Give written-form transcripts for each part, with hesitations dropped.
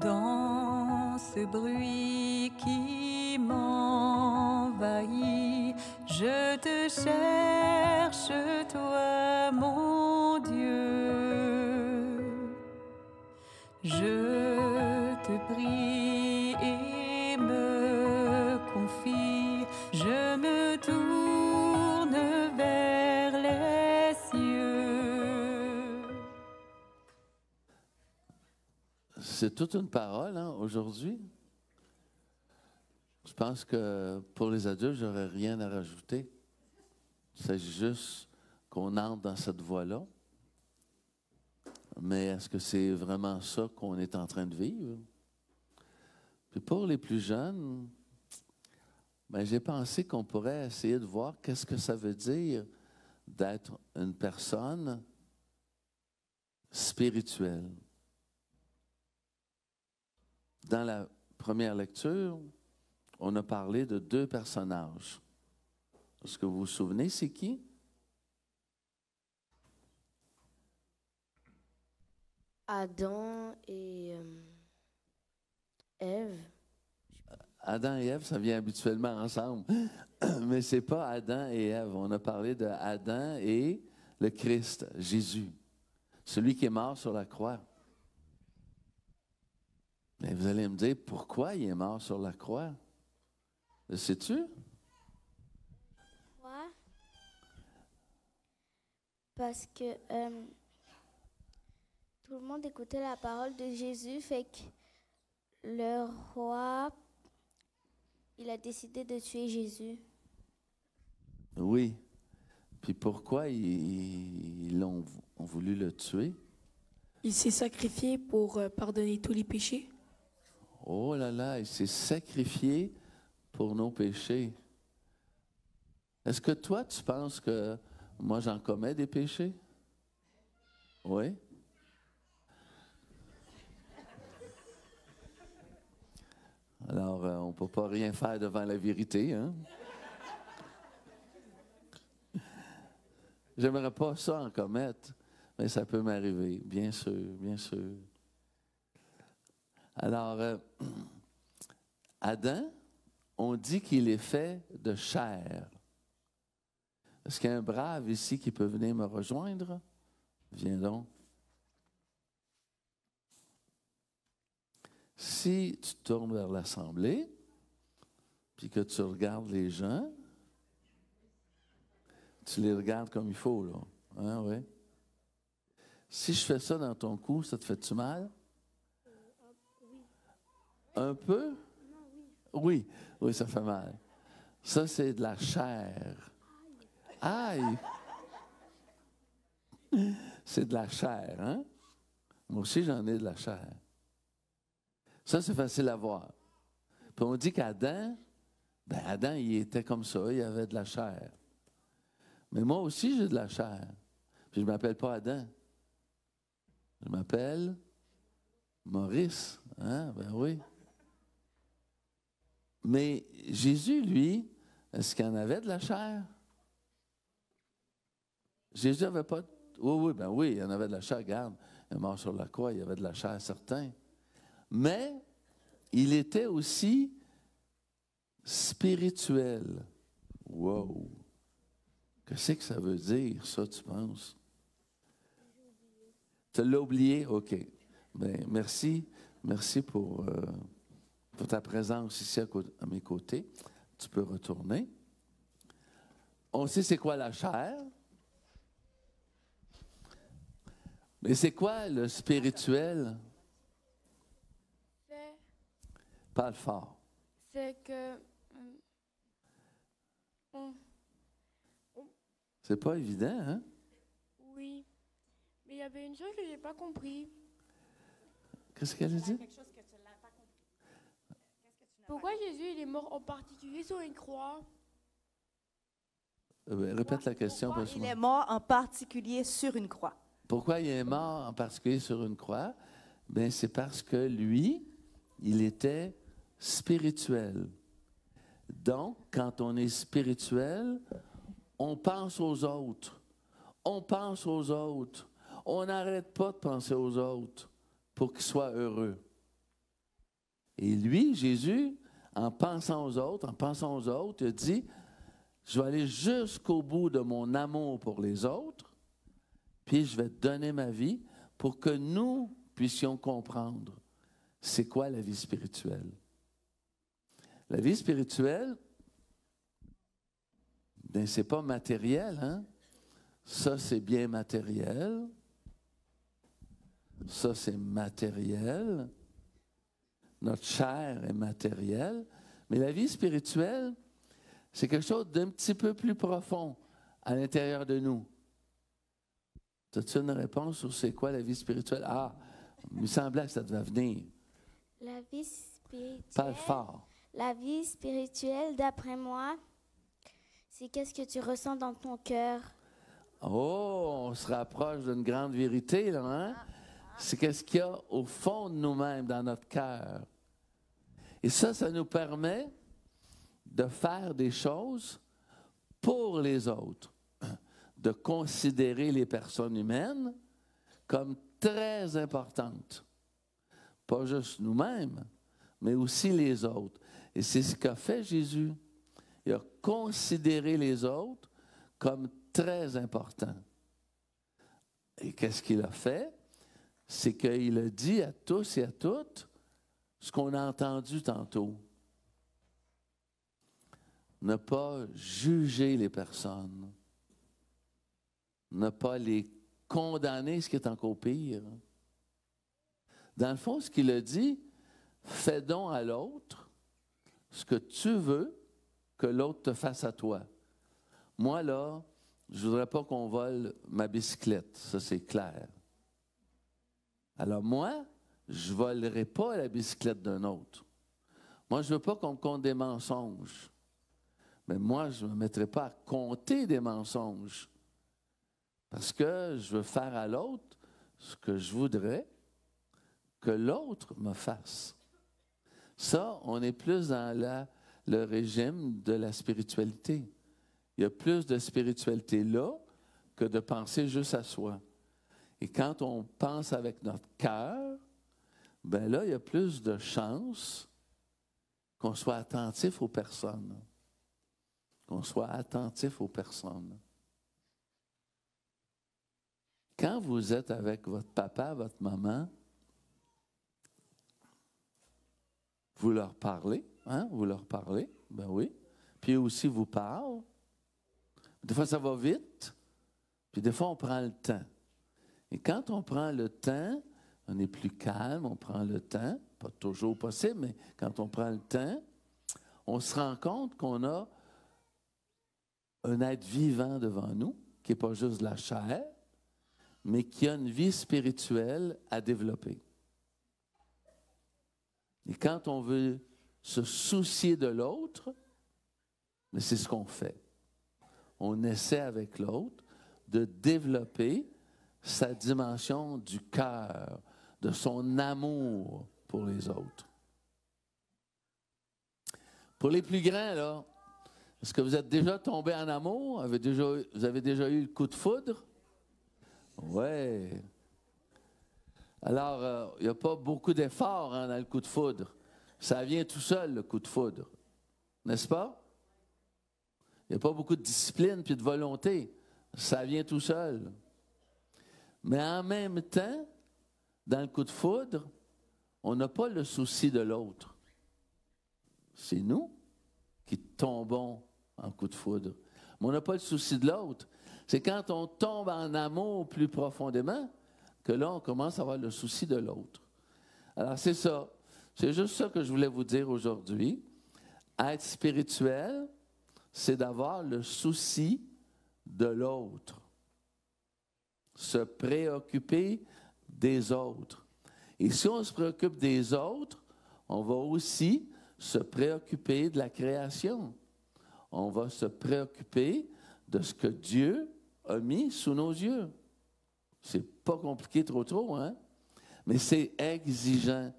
Dans ce bruit qui m'envahit, je te cherche, toi, mon Dieu. Je te prie et me confie, je me tourne vers les cieux. C'est toute une parole, hein, aujourd'hui. Je pense que pour les adultes, j'aurais rien à rajouter. Il s'agit juste qu'on entre dans cette voie-là. Mais est-ce que c'est vraiment ça qu'on est en train de vivre? Puis pour les plus jeunes, ben, j'ai pensé qu'on pourrait essayer de voir qu'est-ce que ça veut dire d'être une personne spirituelle. Dans la première lecture, on a parlé de 2 personnages. Est-ce que vous vous souvenez, c'est qui? Adam et Ève. Adam et Ève, ça vient habituellement ensemble. Mais ce n'est pas Adam et Ève. On a parlé de Adam et le Christ, Jésus. Celui qui est mort sur la croix. Mais vous allez me dire, pourquoi il est mort sur la croix? Le sais-tu? Pourquoi? Parce que tout le monde écoutait la parole de Jésus, fait que le roi, il a décidé de tuer Jésus. Oui. Puis pourquoi ils ont voulu le tuer? Il s'est sacrifié pour pardonner tous les péchés. Oh là là, il s'est sacrifié pour nos péchés. Est-ce que toi, tu penses que moi, j'en commets des péchés? Oui? Alors, on ne peut pas rien faire devant la vérité, hein? J'aimerais pas ça en commettre, mais ça peut m'arriver, bien sûr, bien sûr. Alors, Adam, on dit qu'il est fait de chair. Est-ce qu'il y a un brave ici qui peut venir me rejoindre? Viens donc. Si tu te tournes vers l'Assemblée, puis que tu regardes les gens, tu les regardes comme il faut, là. Hein, oui? Si je fais ça dans ton cou, ça te fait-tu mal? Oui. Un peu? Non, oui. Oui, oui, ça fait mal. Ça, c'est de la chair. Aïe! C'est de la chair, hein? Moi aussi, j'en ai de la chair. Ça, c'est facile à voir. Puis on dit qu'Adam, ben Adam, il était comme ça, il avait de la chair. Mais moi aussi, j'ai de la chair. Puis je ne m'appelle pas Adam. Je m'appelle Maurice. Hein? Ben oui. Mais Jésus, lui, est-ce qu'il en avait de la chair? Jésus n'avait pas... Oui, ben oui, il en avait de la chair. Regarde, il est mort sur la croix, il y avait de la chair, certain. Mais il était aussi spirituel. Wow! Qu'est-ce que ça veut dire, ça, tu penses? Tu l'as oublié? OK. Bien, merci. Merci pour ta présence ici à mes côtés. Tu peux retourner. On sait c'est quoi la chair. Mais c'est quoi le spirituel? Parle fort. C'est que C'est pas évident, hein? oui, mais il y avait une chose que j'ai pas compris. Qu'est-ce qu'elle a dit? Pourquoi Jésus il est mort en particulier sur une croix? Répète la question. Pourquoi il est mort en particulier sur une croix? Pourquoi il est mort en particulier sur une croix? Bien, c'est parce que lui, il était spirituel. Donc, quand on est spirituel, on pense aux autres. On pense aux autres. On n'arrête pas de penser aux autres pour qu'ils soient heureux. Et lui, Jésus, en pensant aux autres, il a dit, je vais aller jusqu'au bout de mon amour pour les autres, puis je vais donner ma vie pour que nous puissions comprendre c'est quoi la vie spirituelle. La vie spirituelle, bien, c'est pas matériel, hein? Ça, c'est bien matériel. Ça, c'est matériel. Notre chair est matérielle. Mais la vie spirituelle, c'est quelque chose d'un petit peu plus profond à l'intérieur de nous. As-tu une réponse sur c'est quoi la vie spirituelle? Ah, il me semblait que ça devait venir. La vie spirituelle. Parle fort. La vie spirituelle, d'après moi, c'est qu'est-ce que tu ressens dans ton cœur. Oh, on se rapproche d'une grande vérité, là, hein? C'est qu'est-ce qu'il y a au fond de nous-mêmes, dans notre cœur. Et ça nous permet de faire des choses pour les autres, de considérer les personnes humaines comme très importantes. Pas juste nous-mêmes, mais aussi les autres. Et c'est ce qu'a fait Jésus. Il a considéré les autres comme très importants. Et qu'est-ce qu'il a fait? C'est qu'il a dit à tous et à toutes ce qu'on a entendu tantôt. Ne pas juger les personnes. Ne pas les condamner, ce qui est encore pire. Dans le fond, ce qu'il a dit, fais donc à l'autre ce que tu veux que l'autre te fasse à toi. Moi, là, je ne voudrais pas qu'on vole ma bicyclette, ça c'est clair. Alors moi, je ne volerai pas la bicyclette d'un autre. Moi, je ne veux pas qu'on me compte des mensonges. Mais moi, je ne me mettrai pas à compter des mensonges. Parce que je veux faire à l'autre ce que je voudrais que l'autre me fasse. Ça, on est plus dans le régime de la spiritualité. Il y a plus de spiritualité là que de penser juste à soi. Et quand on pense avec notre cœur, bien là, il y a plus de chances qu'on soit attentif aux personnes. Qu'on soit attentif aux personnes. Quand vous êtes avec votre papa, votre maman, vous leur parlez, hein? Vous leur parlez, ben oui. Puis eux aussi vous parlent. Des fois, ça va vite, puis des fois, on prend le temps. Et quand on prend le temps, on est plus calme, on prend le temps, pas toujours possible, mais quand on prend le temps, on se rend compte qu'on a un être vivant devant nous, qui n'est pas juste de la chair, mais qui a une vie spirituelle à développer. Et quand on veut se soucier de l'autre, mais c'est ce qu'on fait. On essaie avec l'autre de développer sa dimension du cœur, de son amour pour les autres. Pour les plus grands, là, est-ce que vous êtes déjà tombé en amour? Vous avez déjà eu le coup de foudre? Oui. Alors, il n'y a pas beaucoup d'efforts dans le coup de foudre. Ça vient tout seul, le coup de foudre. N'est-ce pas? Il n'y a pas beaucoup de discipline puis de volonté. Ça vient tout seul. Mais en même temps, dans le coup de foudre, on n'a pas le souci de l'autre. C'est nous qui tombons en coup de foudre. Mais on n'a pas le souci de l'autre. C'est quand on tombe en amour plus profondément que là, on commence à avoir le souci de l'autre. Alors, c'est ça. C'est juste ça que je voulais vous dire aujourd'hui. Être spirituel, c'est d'avoir le souci de l'autre. Se préoccuper des autres. Et si on se préoccupe des autres, on va aussi se préoccuper de la création. On va se préoccuper de ce que Dieu a mis sous nos yeux. C'est pas compliqué trop, hein? Mais c'est exigeant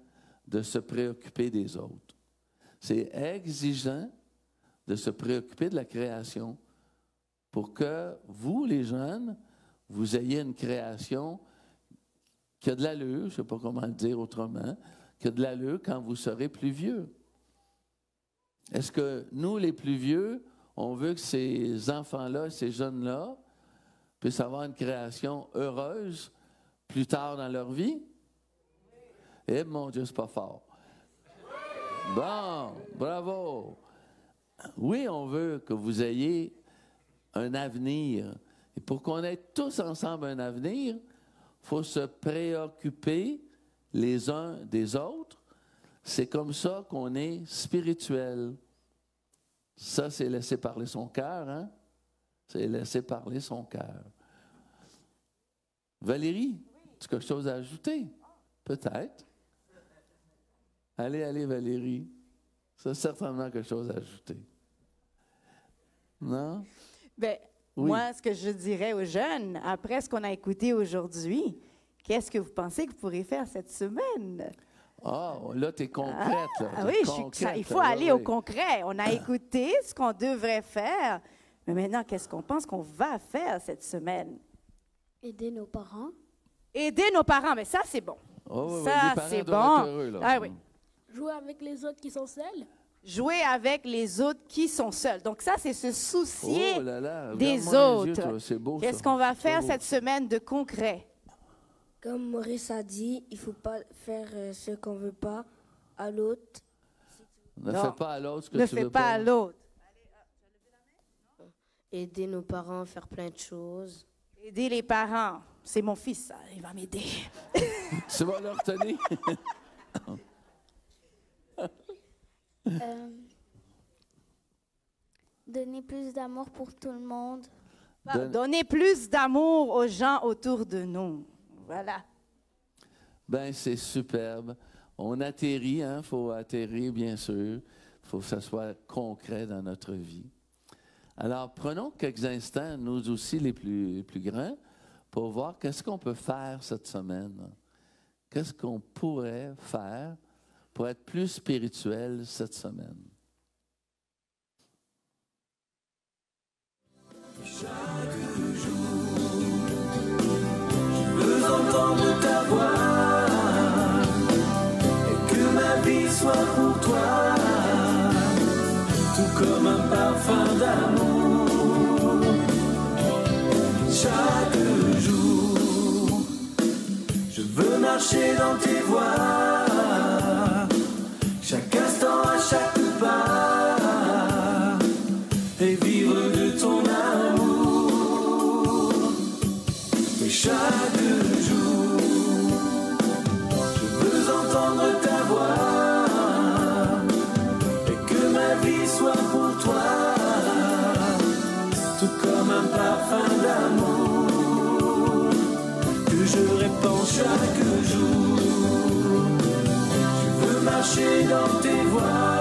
de se préoccuper des autres. C'est exigeant de se préoccuper de la création pour que vous, les jeunes, vous ayez une création qui a de l'allure, je ne sais pas comment le dire autrement, qui a de l'allure quand vous serez plus vieux. Est-ce que nous, les plus vieux, on veut que ces enfants-là, ces jeunes-là, puissent avoir une création heureuse plus tard dans leur vie? Eh, mon Dieu, c'est pas fort. Bon, bravo. Oui, on veut que vous ayez un avenir. Et pour qu'on ait tous ensemble un avenir, il faut se préoccuper les uns des autres. C'est comme ça qu'on est spirituel. Ça, c'est laisser parler son cœur, hein? C'est laisser parler son cœur. Valérie, tu as quelque chose à ajouter? Peut-être. Allez, Valérie. Ça, certainement quelque chose à ajouter. Non? Ben, Oui. moi, ce que je dirais aux jeunes, après ce qu'on a écouté aujourd'hui, qu'est-ce que vous pensez que vous pourrez faire cette semaine? Ah, là, tu es concrète. Là. Ah oui, il faut aller au concret. On a écouté ce qu'on devrait faire, mais maintenant, qu'est-ce qu'on pense qu'on va faire cette semaine? Aider nos parents. Aider nos parents, mais ça, c'est bon. Oh, oui, Ça, les parents c'est doivent bon. être heureux, là. Ah oui. Jouer avec les autres qui sont seuls. Jouer avec les autres qui sont seuls. Donc ça, c'est se soucier Oh là là, des regarde-moi les autres. yeux, toi, c'est beau, Qu'est-ce ça. qu'on va C'est faire beau. cette semaine de concret? Comme Maurice a dit, il ne faut pas faire ce qu'on ne veut pas à l'autre. Ne Non. fais pas à l'autre ce que Ne tu fais veux pas à l'autre. Aider nos parents à faire plein de choses. Aider les parents. C'est mon fils, ça. Il va m'aider. Tu vas le retenir. Donner plus d'amour pour tout le monde. Donner plus d'amour aux gens autour de nous. Voilà. Ben, c'est superbe. On atterrit, hein? Il faut atterrir, bien sûr. Il faut que ça soit concret dans notre vie. Alors, prenons quelques instants, nous aussi les plus grands, pour voir qu'est-ce qu'on peut faire cette semaine. Qu'est-ce qu'on pourrait faire pour être plus spirituel cette semaine. veux entendre ta voix et que ma vie soit pour toi tout comme un parfum d'amour. Chaque jour, je veux marcher dans tes voies, chaque instant, à chaque pas, et vivre de ton amour. Et chaque jour, je veux entendre ta voix et que ma vie soit pour toi tout comme un parfum d'amour que je répands chaque jour. Je veux marcher dans tes voies,